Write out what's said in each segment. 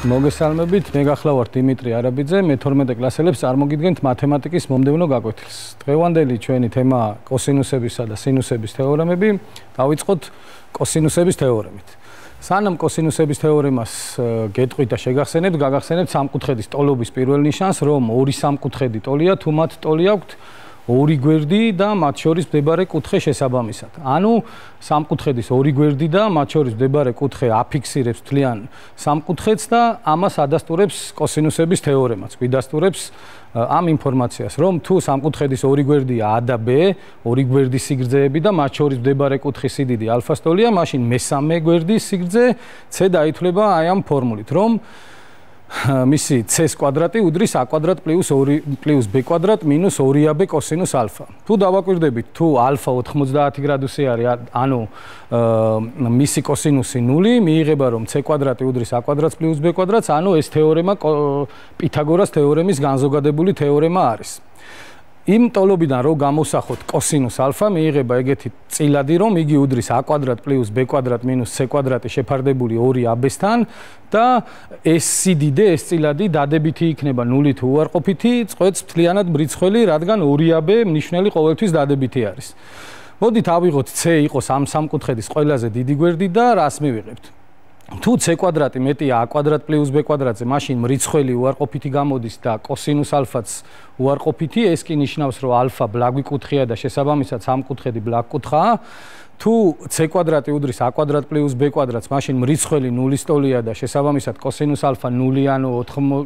მოგესალმებით, მე გახლავართ დიმიტრი არაბიძე, მე-12 კლასელებს წარმოგიდგენთ მათემატიკის მომდევნო გაკვეთილს. დღევანდელი ჩვენი თემა კოსინუსებისა და სინუსების თეორემები. დავიწყოთ კოსინუსების თეორემით. სანამ კოსინუსების თეორემას გეტყვით და შეგახსენებთ, გაგახსენებთ სამკუთხედის ტოლობის პირველ ნიშანს, რომ ორი სამკუთხედი ტოლია, თუ მათ ტოლი აქვთ ორი გვერდი და მათ შორის მდებარე კუთხე შესაბამისად. ანუ სამკუთხედის ორი გვერდი და მათ შორის მდებარე კუთხე აფიქსირებს თლიან სამკუთხედს და ამას ადასტურებს კოსინუსების თეორემაც. გვიდასტურებს ამ ინფორმაციას, რომ თუ სამკუთხედის ორი გვერდია A და B, ორი გვერდის სიგრძეები და მათ შორის მდებარე კუთხის სიდიდი ალფას ტოლია, მაშინ მესამე გვერდის სიგრძე C დაითვლება აი ამ ფორმულით, რომ მისი c² უდრის a² + b² - 2ab კოსინუს ალფა. თუ დავაკვირდებით, თუ ალფა 90 გრადუსი არის, ანუ მისი კოსინუსი 0, მიიღება რომ c² უდრის a² + b², ანუ ეს თეორემა პითაგორას თეორემის განზოგადებული თეორემა არის. იმ ტოლობიდან რო გამოსახოთ კოსინუს ალფა, მიიღება ეგეთი წილადი, რომ იგი უდრის a² + b² - c² შეფარდებული 2ab-სთან და ეს სიდიდე, ეს წილადი დადებითი იქნება 0-ით უარყოფითი, წყვეტს მთლიანად მრიცხველი, რადგან 2ab მნიშვნელი ყოველთვის დადებითი არის. მოდით ავიღოთ c იყოს ამ სამკუთხედის ყველაზე დიდი გვერდი და რას მივიღებთ? თუ c² მეტია a² + b²-ზე, მაშინ მრიცხველი უარყოფითი გამოდის და კოსინუს ალფაც უარყოფითი, ეს კი ნიშნავს, რომ ალფა ბლაგვი კუთხეა და შესაბამისად სამკუთხედი ბლაგ კუთხაა. თუ c² უდრის a² + b²-ს, მაშინ მრიცხველი 0-ის ტოლია და შესაბამისად კოსინუს ალფა 0, ანუ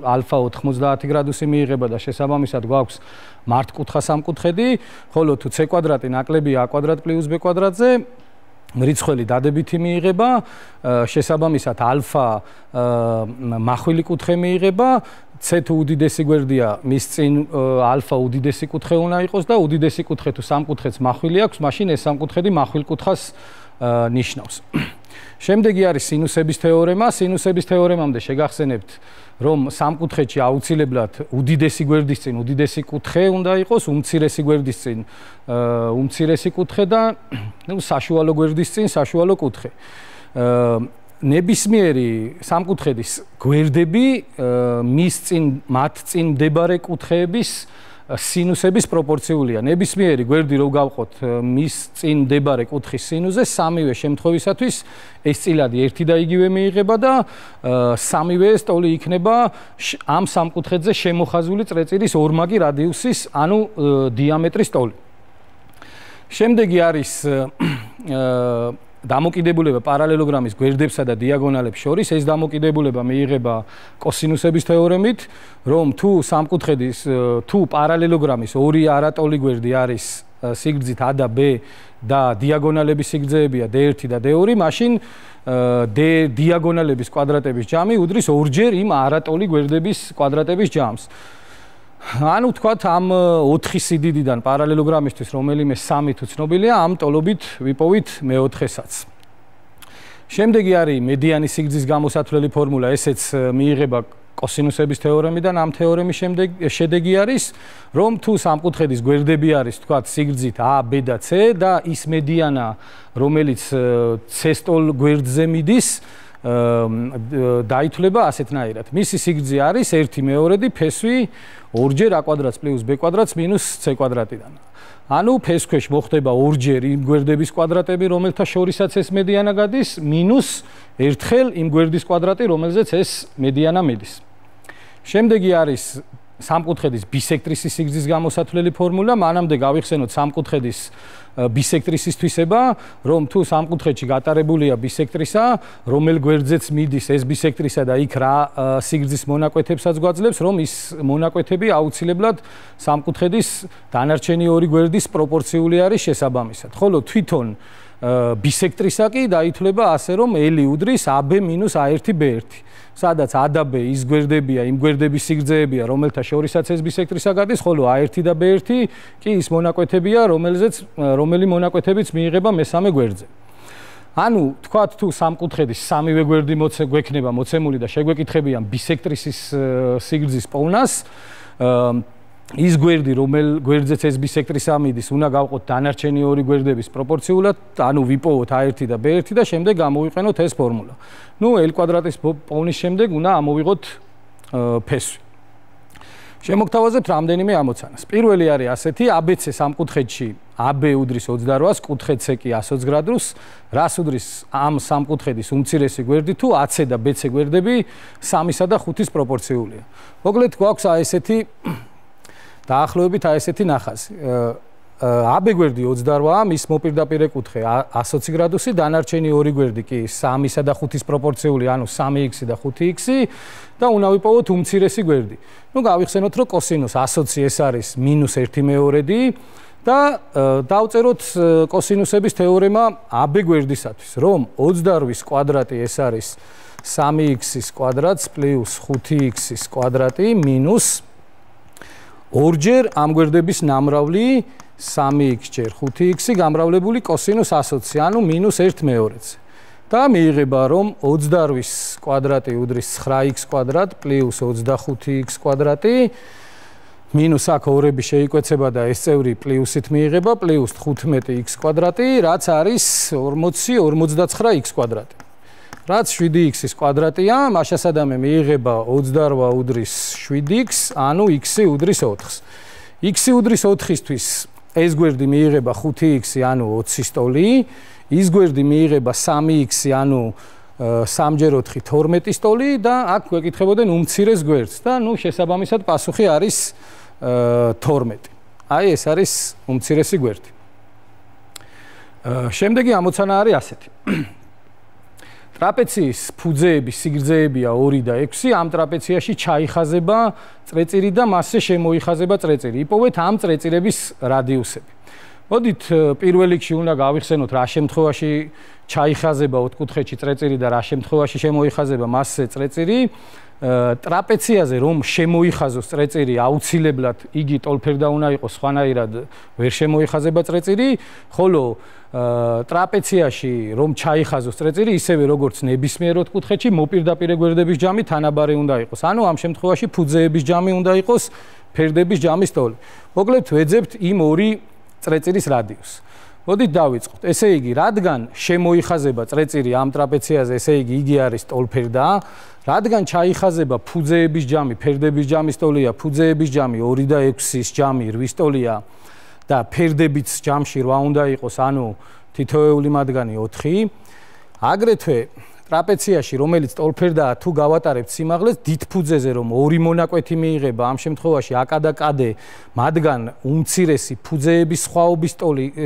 ალფა 90 გრადუსი მიიღება და შესაბამისად გვაქვს მართკუთხა სამკუთხედი, ხოლო თუ c² ნაკლებია a² + b²-ზე, მრიცხველი დადებითი მიიღება, შესაბამისად ალფა მახვილი კუთხე მიიღება, c თუ უდიდესი გვერდია, მის წინ ალფა უდიდესი კუთხე უნდა იყოს და უდიდესი კუთხე თუ სამკუთხედს მახვილი აქვს, მაშინ ეს სამკუთხედი მახვილ კუთხას ნიშნავს. შემდეგი არის სინუსების თეორემა. სინუსების თეორემამდე შეგახსენებთ, რომ სამკუთხედში აუცილებლად უდიდესი გვერდის წინ უდიდესი კუთხე უნდა იყოს, უმცირესი გვერდის წინ უმცირესი კუთხე და საშუალო გვერდის წინ საშუალო კუთხე. ნებისმიერი სამკუთხედის გვერდები მათ წინ მდებარე კუთხეების სინუსების პროპორციულია. ნებისმიერი გვერდი რო გავყოთ მის წინ მდებარე კუთხის სინუსზე, სამივე შემთხვევისათვის ეს წილადი ერთი და იგივე მიიღება და სამივე ეს ტოლი იქნება ამ სამკუთხედზე შემოხაზული წრეწირის ორმაგი რადიუსის, ანუ დიამეტრის ტოლი. შემდეგი არის დამოკიდებულება პარალელოგრამის გვერდებსა და დიაგონალებს შორის. ეს დამოკიდებულება მიიღება კოსინუსების თეორემით, რომ თუ პარალელოგრამის ორი არატოლი გვერდი არის სიგრძით a და b და დიაგონალების სიგრძეებია d1 და d2, მაშინ დიაგონალების კვადრატების ჯამი უდრის ორჯერ იმ არატოლი გვერდების კვადრატების ჯამს. ანუ თქვათ ამ 4 სიდიდიდან პარალელოგრამისთვის რომელიმე 3 თუ ცნობილია, ამ ტოლობით ვიპოვით მე-4-საც. შემდეგი არის მედიანის სიგრძის გამოსათვლელი ფორმულა, ესეც მიიღება კოსინუსების თეორემიდან. ამ თეორემის შედეგი არის, რომ თუ სამკუთხედის გვერდები არის, თქვათ, სიგრძით a, b და c და ის მედიანა, რომელიც c-ს ტოლ გვერდზე მიდის, დაითვლება ასეთნაირად. მისი სიგრძე არის 1/2 ფესვი 2ჯერ a² + b² - c²-დან. ანუ ფეს ქვეშ მოხდება ორჯერ იმ გვერდების კვადრატები, რომელთა შორისაც ეს მედიანა გადის, მინუს ერთხელ იმ გვერდის კვადრატი, რომელზეც ეს მედიანა მიდის. შემდეგი არის სამკუთხედის ბისექტრისის სიგრძის გამოსათვლელი ფორმულა. მანამდე გავიხსენოთ სამკუთხედის ბისექტრისის თვისება, რომ თუ სამკუთხედში გატარებულია ბისექტრისა, რომელ გვერდზეც მიდის ეს ბისექტრისა და იქ რა სიგრძის მონაკვეთებსაც გვაძლევს, რომ ის მონაკვეთები აუცილებლად სამკუთხედის დანარჩენი ორი გვერდის პროპორციული არის შესაბამისად. ხოლო თვითონ ბისექტრისა კი დაითვლება ასე, რომ L უდრის AB - A1 B1. სადაც A და B ის გვერდებია, იმ გვერდების სიგრძეებია, რომელთა შორისაც ეს ბისექტრისა გადის, ხოლო A1 და B1 კი ის მონაკვეთებია, რომელი მონაკვეთებიც მიიღება მესამე გვერდზე. ანუ თქვათ, თუ სამკუთხედის სამივე გვერდი გვექნება მოცემული და შეგვეკითხებიან ბისექტრისის სიგრძის პოვნას, ის გვერდი, რომელ გვერდზეც ეს ბისექტრის ამიდის, უნდა გავყოთ დანარჩენი ორი გვერდების პროპორციულად, ანუ ვიპოვოთ A1 და B1 და შემდეგ გამოვიყენოთ ეს ფორმულა. ნუ L კვადრატის პოვნის შემდეგ უნდა ამოვიღოთ ფესვი. შემოგთავაზებთ რამდენიმე ამოცანას. პირველი არის ასეთი, ABC სამკუთხედში AB უდრის 28-ს, კუთხედს კი 120 გრადუსს, რას უდრის ამ სამკუთხედის უმცირესი გვერდი თუ AC და BC გვერდები 3-სა და 5-ის პროპორციულია. მოკლედ გვაქვს ესეთი დაახლოებით ესეთი ნახაზი. AB გვერდი 28-ა, მის მოპირდაპირე კუთხე 120 გრადუსი, დანარჩენი ორი გვერდი კი 3-სა და 5-ის პროპორციული, ანუ 3x და 5x და უნდა ვიპოვოთ უმცირესი გვერდი. ნუ გავიხსენოთ, რომ კოსინუს 120 ეს არის -1/2 და დავწეროთ კოსინუსების თეორემა AB გვერდისათვის, რომ 28-ის კვადრატი ეს არის 3x-ის კვადრატს პლუს 5x-ის კვადრატი მინუს ორჯერ ამ გვერდების ნამრავლი 3x ჯერ 5x გამრავლებული კოსინუს 120, ანუ -1/2-ზე. და მიიღება, რომ 28-ის კვადრატი უდრის 9x კვადრატ პლუს 25x კვადრატი მინუს აქ ორები შეიკვეცება და ეს წევრი პლუსით მიიღება პლუს 15x კვადრატი, რაც არის 40-59x კვადრატი. რაც 7x-ის კვადრატია, მაშასადამე მიიღება 28 უდრის 7x, ანუ x-ი უდრის 4-ს. x-ი უდრის 4-ისთვის ეს გვერდი მიიღება 5x-ი, ანუ 20-ის ტოლი, ის გვერდი მიიღება 3x-ი, ანუ 3 × 4 12-ის ტოლი და აქ გვეკითხებოდნენ უმცირეს გვერდს და ნუ შესაბამისად პასუხი არის 12. აი ეს არის უმცირესი გვერდი. შემდეგი ამოცანა არის ასეთი. ტრაპეციის ფუძეების სიგრძეებია 2 და 6, ამ ტრაპეციაში ჩაიხაზება წრეწირი და მასზე შემოიხაზება წრეწირი. იპოვეთ ამ წრეწირების რადიუსები. მოდით პირველ რიგში უნდა გავიხსენოთ რა შემთხვევაში ჩაიხაზება ოთხკუთხედში წრეწირი და რა შემთხვევაში შემოიხაზება მასზე წრეწირი. ტრაპეციაზე რომ შემოიხაზოს წრეწირი, აუცილებლად იგი ტოლფერდა უნდა იყოს, სხვანაირად ვერ შემოიხაზება წრეწირი, ხოლო ტრაპეციაში რომ ჩაიხაზოს წრეწირი, ისევე როგორც ნებისმიერ ოთხკუთხედში მოპირდაპირე გვერდების ჯამი თანაბარი უნდა იყოს. ანუ ამ შემთხვევაში ფუძეების ჯამი უნდა იყოს ფერდების ჯამის ტოლი. მოკლედ ვეძებთ იმ ორი წრეწირის რადიუსს. მოდით დავიწყოთ. ესე იგი, რადგან შემოიხაზება წრეწირი ამ ტრაპეციაზე, ესე იგი, იგი არის ტოლფერდა, რადგან ჩაიხაზება ფუძეების ჯამი, ფერდების ჯამის ტოლია, ფუძეების ჯამი 2 და 6-ის ჯამი 8-ის ტოლია და ფერდების ჯამში 8 უნდა იყოს, ანუ თითოეული მათგანი 4. აგრეთვე ტრაპეციაში, რომელიც ტოლფერდაა, თუ გავატარებთ სიმაღლეს, დიდ ფუძეზე რომ ორი მონაკვეთი მიიღება, ამ შემთხვევაში AK და KD, მათგან უმცირესი ფუძეების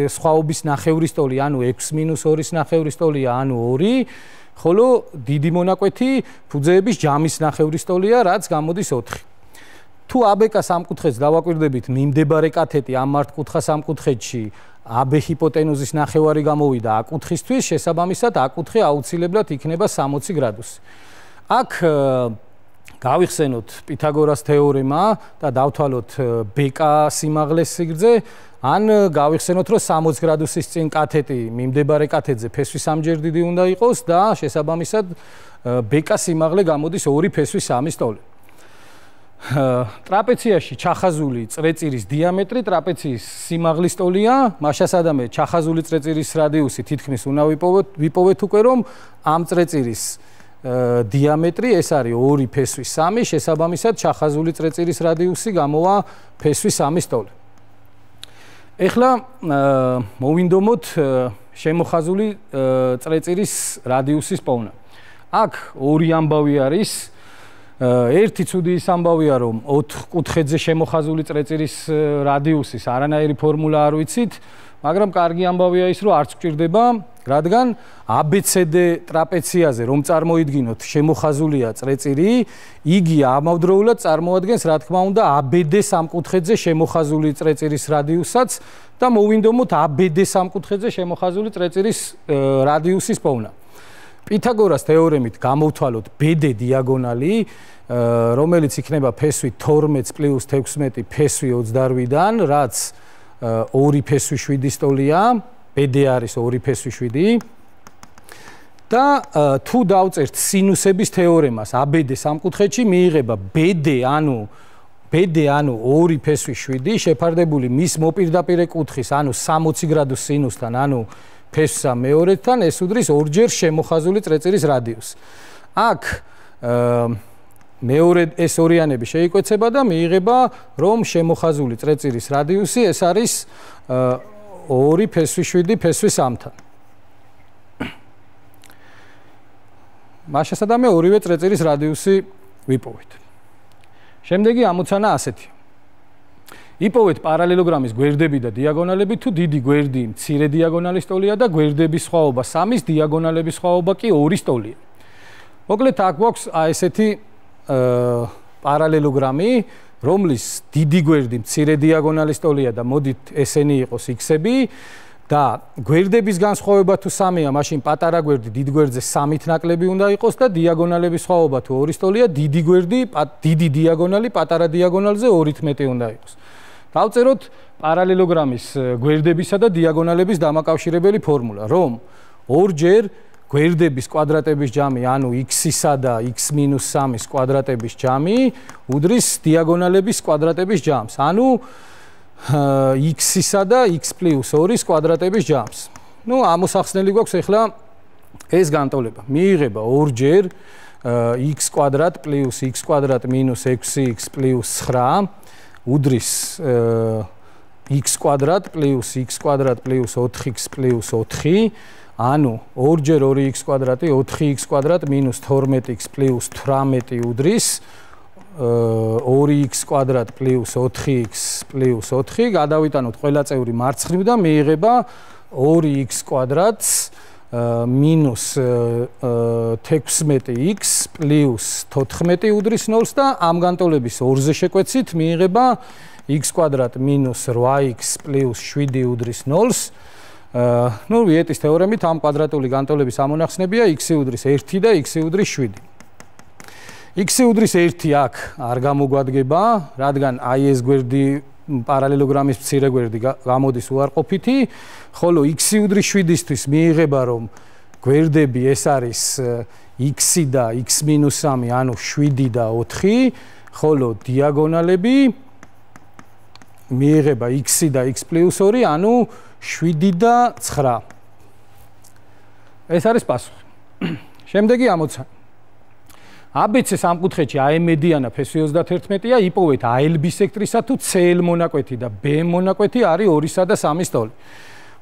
სხვაობის ნახევრის ტოლი, ანუ 6-2-ის ნახევრის ტოლია, ანუ 2, ხოლო დიდი მონაკვეთი ფუძეების ჯამის ნახევრის ტოლია, რაც გამოდის 4. თუ ABK სამკუთხედს დავაკვირდებით, მიმდებარე კათეტი ამ მართკუთხა სამკუთხედში AB ჰიპოტენუზის ნახევარი გამოვიდა A კუთხისთვის, შესაბამისად A კუთხე აუცილებლად იქნება 60 გრადუსი. აქ გავიხსენოთ პითაგორას თეორემა და დავთვალოთ BK სიმაღლეს სიგრძე, ან გავიხსენოთ, რომ 60 გრადუსის წინ კათეტი მიმდებარე კათეტზე ფესვის სამჯერ დიდი უნდა იყოს და შესაბამისად BK სიმაღლე გამოდის 2 ფესვის 3-ის ტოლი. ტრაპეციაში ჩახაზული წრეწირის დიამეტრი ტრაპეციის სიმაღლის ტოლია, მაშასადამე ჩახაზული წრეწირის რადიუსი თითქმის უნდა ვიპოვეთ უკვე, რომ ამ წრეწირის დიამეტრი ეს არის 2 ფესვის 3, შესაბამისად ჩახაზული წრეწირის რადიუსი გამოვა ფესვის 3-ის ტოლი. ეხლა მოვინდომოთ შემოხაზული წრეწირის რადიუსის პოვნა. აქ ორი ამბავი არის. ერთი ცუდი ის ამბავია, რომ 4 კუთხედზე შემოხაზული წრეწირის რადიუსის არანაირი ფორმულა არ ვიცით, მაგრამ კარგი ამბავია ის, რომ არც გვჭირდება, რადგან ABCD ტრაპეციაზე რომ წარმოიდგინოთ შემოხაზულია წრეწირი, იგი ამავდროულად წარმოადგენს, რა თქმა უნდა, ABD სამკუთხედზე შემოხაზული წრეწირის რადიუსაც და მოვინდომოთ ABD სამკუთხედზე შემოხაზული წრეწირის რადიუსის პოვნა. პითაგორას თეორემით გამოვთვალოთ BD დიაგონალი, რომელიც იქნება ფესვი 12 პლუს 16 ფესვი 28-დან, რაც 2 ფესვი 7-ის ტოლია, BD არის 2 ფესვი 7. და თუ დავწერთ სინუსების თეორემას ABD სამკუთხედში, მიიღება BD, ანუ BD ანუ 2 ფესვი 7 შეფარდებული მის მოპირდაპირე კუთხის ანუ 60 გრადუს სინუსთან ანუ ფესვსა მეორედთან ეს უდრის ორჯერ შემოხაზული წრეწირის რადიუსს. აქ მეორე ეს ორიანები შეიკვეცება და მიიღება რომ შემოხაზული წრეწირის რადიუსი ეს არის 2 ფესვი 7 ფესვი 3-თან. მას შესაბამისად ორივე წრეწირის რადიუსი ვიპოვეთ. შემდეგი ამოცანა ასეთია. იპოვეთ პარალელოგრამის გვერდები და დიაგონალები თუ დიდი გვერდი მცირე დიაგონალის ტოლია და გვერდების სხვაობა 3-ის დიაგონალების სხვაობა კი 2-ის ტოლია. მოკლედ აქ გვაქვს ესეთი პარალელოგრამი, რომლის დიდი გვერდი მცირე დიაგონალის ტოლია და მოდით ესენი იყოს x-ები და გვერდების განსხვავება თუ 3-ია, მაშინ პატარა გვერდი დიდ გვერდზე 3-ით ნაკლები უნდა იყოს და დიაგონალების სხვაობა თუ 2-ის ტოლია, დიდი გვერდი დიდი დიაგონალი პატარა დიაგონალზე 2-ით მეტი უნდა იყოს. დავწეროთ პარალელოგრამის გვერდებისა და დიაგონალების დამაკავშირებელი ფორმულა, რომ ორჯერ გვერდების კვადრატების ჯამი, ანუ x-ისა და x-3-ის კვადრატების ჯამი უდრის დიაგონალების კვადრატების ჯამს, ანუ x-ისა და x+2-ის კვადრატების ჯამს. ნუ ამოსახსნელი გვაქვს ახლა ეს განტოლება. მიიღება ორჯერ x კვადრატ პლუს x კვადრატ მინუს 6x პლუს 9 უდრის x კვადრატ პლუს x კვადრატ პლუს 4x პლუს 4 ანუ ორჯერ 2x კვადრატი 4x კვადრატ მინუს 12x პლუს 18 უდრის 2x კვადრატ პლუს 4x პლუს 4 გადავიტანოთ ყველა წევრი მარცხნივ და მიიღება 2x კვადრატს მინუს 16x პლუს 14 უდრის 0-ს და ამ განტოლების 2-ზე შეკვეცით მიიღება x კვადრატ მინუს 8x პლუს 7 უდრის 0-ს. ნუ ვიეტის თეორემით ამ კვადრატული განტოლების ამონახსნებია x-ი უდრის 1 და x-ი უდრის 7. x-ი უდრის 1 აქ არ გამოგვადგება, რადგან აი ეს გვერდი პარალელოგრამის მცირე გვერდი გამოდის უარყოფითი, ხოლო x-ი უდრის 7-ისთვის მიიღება რომ გვერდები ეს არის x-ი და x-3, ანუ 7 და 4, ხოლო დიაგონალები მიიღება x-ი და x+2, ანუ 7 და 9. ეს არის პასუხი. შემდეგი ამოცანა. ABC სამკუთხედში AM მედიანა ფესვი 31-ია, იპოვეთ AL ბისექტრისა თუ CL მონაკვეთი და BM მონაკვეთი არის 2-სა და 3-ის ტოლი.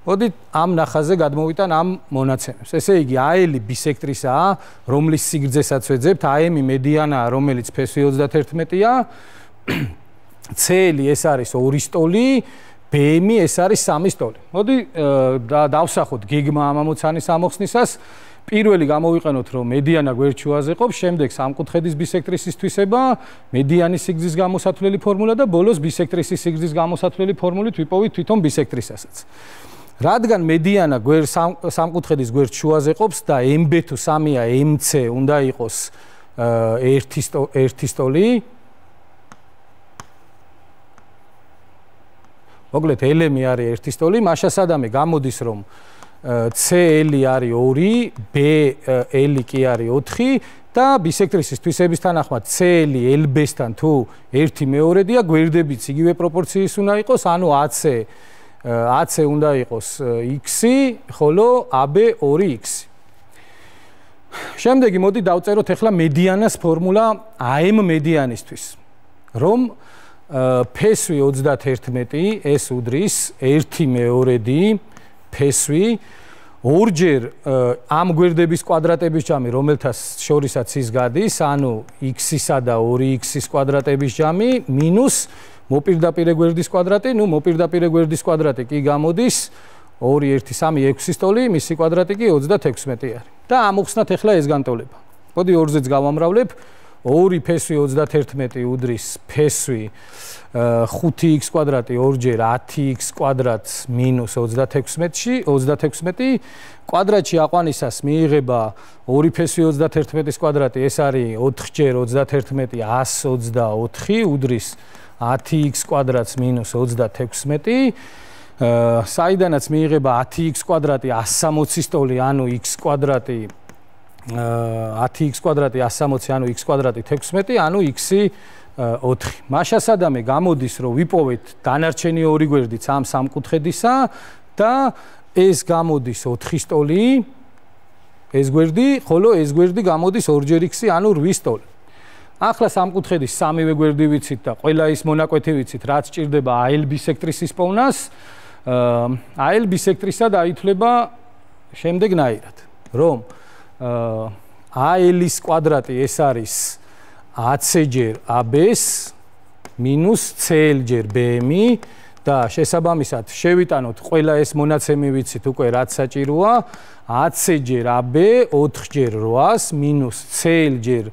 მოდით ამ ნახაზზე გადმოვიტან ამ მონაცემებს. ესე იგი AL ბისექტრისაა, რომლის სიგრძესაც ვეძებთ, AM მედიანაა, რომელიც ფესვი 31-ია, CL ეს არის 2-ის ტოლი, BM ეს არის 3-ის ტოლი. მოდი დავსახოთ გეგმა ამ ამოცანის ამოხსნისას. პირველი გამოვიყენოთ რომ მედიანა გვერდშუაზე ყოფს, შემდეგ სამკუთხედის ბისექტრისის თვისება, მედიანის სიგრძის გამოსათვლელი ფორმულა და ბოლოს ბისექტრისის სიგრძის გამოსათვლელი ფორმულით ვიპოვით თვითონ ბისექტრისასაც. რადგან მედიანა სამკუთხედის გვერდშუაზე ყოფს და MB თუ 3-ია, MC უნდა იყოს 1-ის ტოლი. მოკლედ LM არის 1-ის ტოლი, მასშტაბი გამოდის რომ CL არის 2, BL კი არის 4 და ბისექტრისის თვისების თანახმად CL LB-სთან თუ 1/2-ია, გვერდებიც იგივე პროპორციის უნდა იყოს, ანუ AC უნდა იყოს x, ხოლო AB 2x. შემდეგი მოდი დავწეროთ ახლა მედიანას ფორმულა AM მედიანისთვის. რომ ფესვი 31 ეს უდრის 1/2 ფესვი ორჯერ ამ გვერდების კვადრატების ჯამი, რომელთაც შორისაც ის გადის, ანუ x-ისა და 2x-ის კვადრატების ჯამი მინუს მოპირდაპირე გვერდის კვადრატი, ნუ მოპირდაპირე გვერდის კვადრატი კი გამოდის 2 1 3 6-ის ტოლი, მისი კვადრატი კი 36 არის. და ამოხსნათ ახლა ეს განტოლება. მოდი 2-ზეც გავამრავლებ. 2 ფესვი 31 უდრის ფესვი 5x კვადრატი ორჯერ 10x კვადრატს მინუს 36-ში 36 კვადრატში აყვანისას მიიღება 2 ფესვი 31-ის კვადრატი, ეს არის 4ჯერ 31 124 უდრის 10x კვადრატს მინუს 36 საიდანაც მიიღება 10x კვადრატი 160-ის ტოლი, ანუ x კვადრატი 10x კვადრატი 160, ანუ x კვადრატი 16, ანუ x-ი 4. მაშასადამე გამოდის, რომ ვიპოვეთ დანარჩენი ორი გვერდიც ამ სამკუთხედისა და ეს გამოდის 4 სტოლი, ეს გვერდი, ხოლო ეს გვერდი გამოდის 2 x, ანუ 8 სტოლი. ახლა სამკუთხედის სამივე გვერდი ვიცით და ყველა ის მონაკვეთი ვიცით, რაც ჭირდება AL ბისექტრისის პოვნას. AL ბისექტრისა დაითვლება შემდეგნაირად, რომ AL-ის კვადრატი ეს არის AC ჯერ AB-ს მინუს CL ჯერ BM-ი და შესაბამისად შევიტანოთ ყველა ეს მონაცემი ვიცით უკვე რაც საჭიროა AC ჯერ AB 4 ჯერ 8-ს მინუს CL ჯერ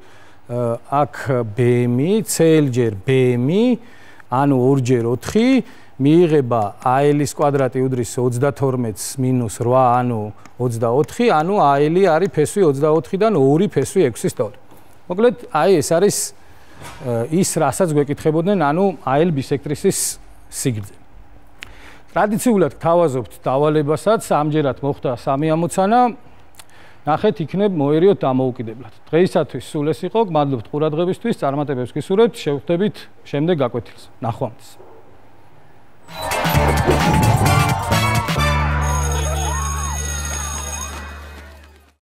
აქ BM-ი CL ჯერ BM-ი ანუ 2 ჯერ 4 მიიღება AL-ის კვადრატი უდრის 32-ს მინუს 8 ანუ 24 ანუ AL-ი არის ფესვი 24-დან 2 ფესვი 6 სტოლი. მოკლედ აი ეს არის ის რასაც გვეკითხებოდნენ ანუ AL ბისექტრისის სიგრძე. ტრადიციულად გთავაზობთ დავალებასაც ამჯერად მოხდა 3 ამოცანა. ნახეთ იქნებ მოერიოთ დამოუკიდებლად. დღეისათვის სულ ეს იყო. გმადლობთ ყურადღებისთვის. წარმატებებს გისურვებთ. შევხვდებით შემდეგ გაკვეთილს. ნახვამდის.